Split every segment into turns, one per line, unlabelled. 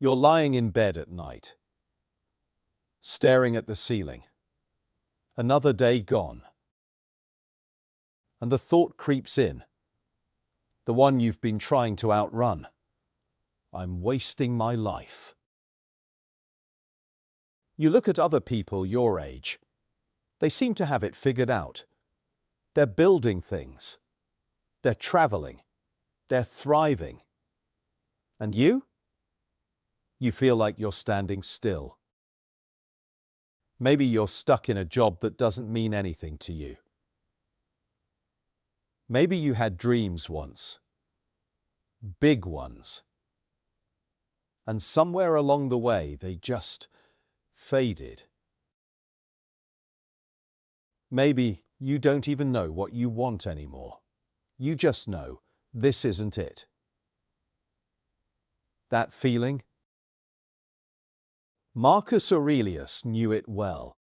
You're lying in bed at night, staring at the ceiling. Another day gone. And the thought creeps in, the one you've been trying to outrun. I'm wasting my life. You look at other people your age. They seem to have it figured out. They're building things. They're traveling. They're thriving. And you? You feel like you're standing still. Maybe you're stuck in a job that doesn't mean anything to you. Maybe you had dreams once. Big ones. And somewhere along the way, they just faded. Maybe you don't even know what you want anymore. You just know this isn't it. That feeling? Marcus Aurelius knew it well.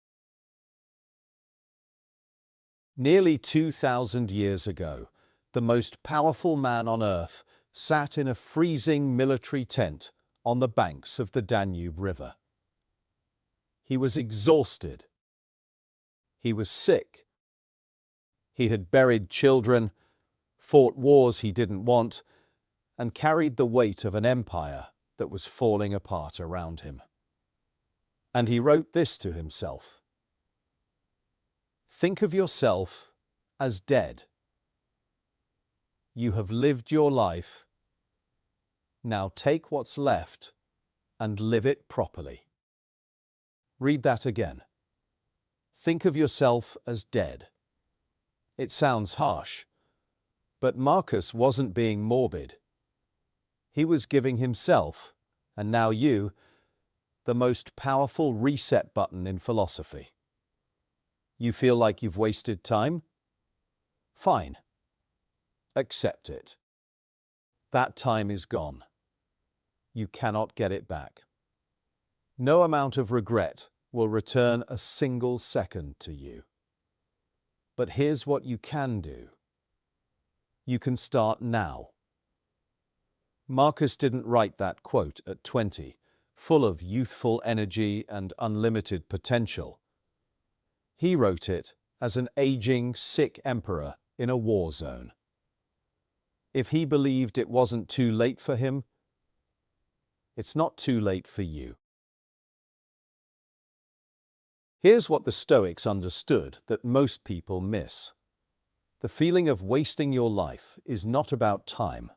Nearly 2,000 years ago, the most powerful man on earth sat in a freezing military tent on the banks of the Danube River. He was exhausted. He was sick. He had buried children, fought wars he didn't want, and carried the weight of an empire that was falling apart around him. And he wrote this to himself: "Think of yourself as dead. You have lived your life. Now take what's left and live it properly." Read that again. Think of yourself as dead. It sounds harsh, but Marcus wasn't being morbid. He was giving himself, and now you, the most powerful reset button in philosophy. You feel like you've wasted time? Fine. Accept it. That time is gone. You cannot get it back. No amount of regret will return a single second to you. But here's what you can do. You can start now. Marcus didn't write that quote at 20, full of youthful energy and unlimited potential. He wrote it as an aging, sick emperor in a war zone. If he believed it wasn't too late for him, it's not too late for you. Here's what the Stoics understood that most people miss. The feeling of wasting your life is not about time.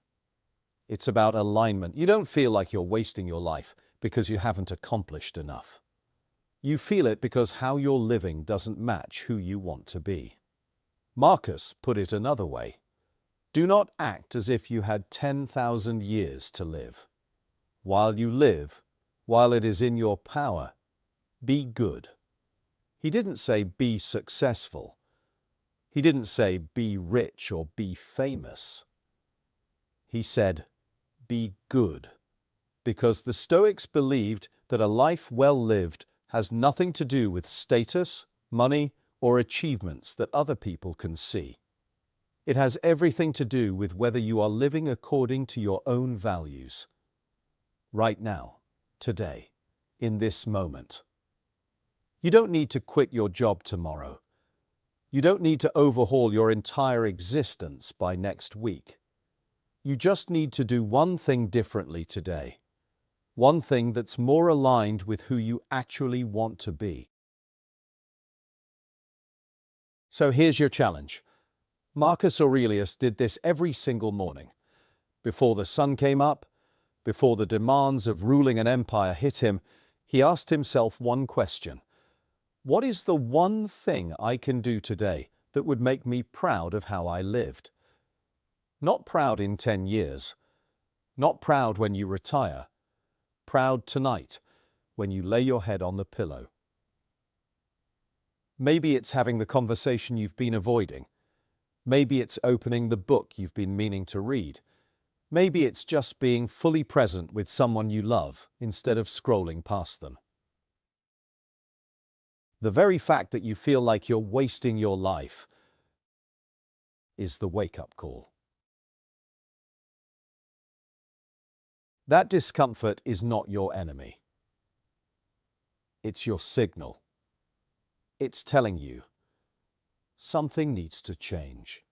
It's about alignment. You don't feel like you're wasting your life because you haven't accomplished enough. You feel it because how you're living doesn't match who you want to be. Marcus put it another way. Do not act as if you had 10,000 years to live. While you live, while it is in your power, be good. He didn't say be successful. He didn't say be rich or be famous. He said be good, because the Stoics believed that a life well lived has nothing to do with status, money, or achievements that other people can see. It has everything to do with whether you are living according to your own values. Right now, today, in this moment. You don't need to quit your job tomorrow. You don't need to overhaul your entire existence by next week. You just need to do one thing differently today. One thing that's more aligned with who you actually want to be. So here's your challenge. Marcus Aurelius did this every single morning. Before the sun came up, before the demands of ruling an empire hit him, he asked himself one question. What is the one thing I can do today that would make me proud of how I lived? Not proud in 10 years. Not proud when you retire. Proud tonight, when you lay your head on the pillow. Maybe it's having the conversation you've been avoiding. Maybe it's opening the book you've been meaning to read. Maybe it's just being fully present with someone you love instead of scrolling past them. The very fact that you feel like you're wasting your life is the wake-up call. That discomfort is not your enemy. It's your signal. It's telling you something needs to change.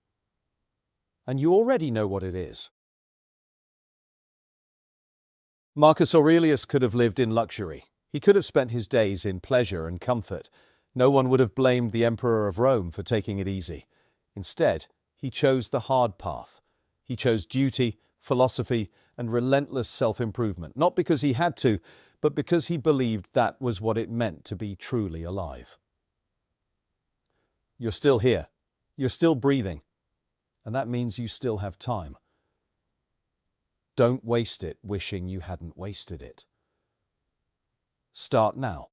And you already know what it is. Marcus Aurelius could have lived in luxury. He could have spent his days in pleasure and comfort. No one would have blamed the Emperor of Rome for taking it easy. Instead, he chose the hard path. He chose duty, philosophy, and relentless self-improvement, not because he had to, but because he believed that was what it meant to be truly alive. You're still here. You're still breathing. And that means you still have time. Don't waste it wishing you hadn't wasted it. Start now.